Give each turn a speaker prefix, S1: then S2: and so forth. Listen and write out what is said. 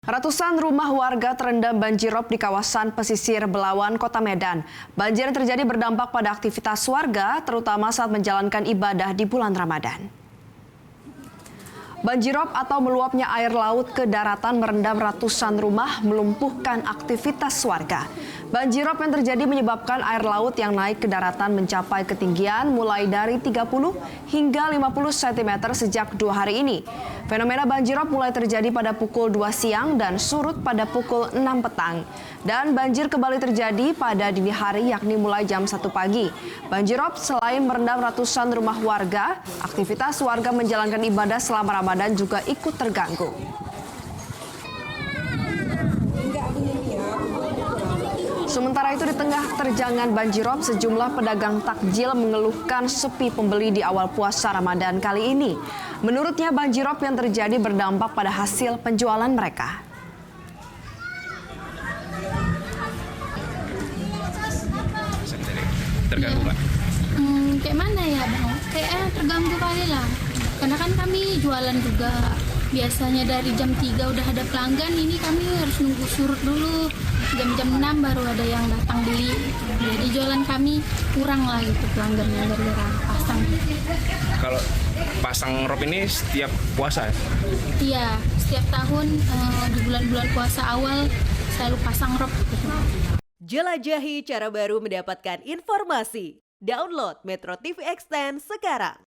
S1: Ratusan rumah warga terendam banjirop di kawasan pesisir Belawan, Kota Medan. Banjir yang terjadi berdampak pada aktivitas warga, terutama saat menjalankan ibadah di bulan Ramadan. Banjirop atau meluapnya air laut ke daratan merendam ratusan rumah, melumpuhkan aktivitas warga. Banjirop yang terjadi menyebabkan air laut yang naik ke daratan mencapai ketinggian mulai dari 30 hingga 50 cm sejak 2 hari ini. Fenomena banjirop mulai terjadi pada pukul 2 siang dan surut pada pukul 6 petang. Dan banjir kembali terjadi pada dini hari yakni mulai jam 1 pagi. Banjirop selain merendam ratusan rumah warga, aktivitas warga menjalankan ibadah selama Ramadan juga ikut terganggu. Sementara itu di tengah terjangan banjirop, sejumlah pedagang takjil mengeluhkan sepi pembeli di awal puasa Ramadan kali ini. Menurutnya banjirop yang terjadi berdampak pada hasil penjualan mereka.
S2: Terganggu Pak?
S3: Kayak mana ya Bang? Kayaknya terganggu kali lah. Karena kan kami jualan juga. Biasanya dari jam 3 udah ada pelanggan, ini kami harus nunggu surut dulu. Jam-jam 6 baru ada yang datang beli. Jadi jualan kami kurang lah gitu pelanggannya gara-gara pasang.
S2: Kalau pasang rop ini setiap puasa?
S3: Iya, setiap tahun di bulan-bulan puasa awal selalu pasang rop.
S4: Jelajahi cara baru mendapatkan informasi. Download Metro TV Extend sekarang.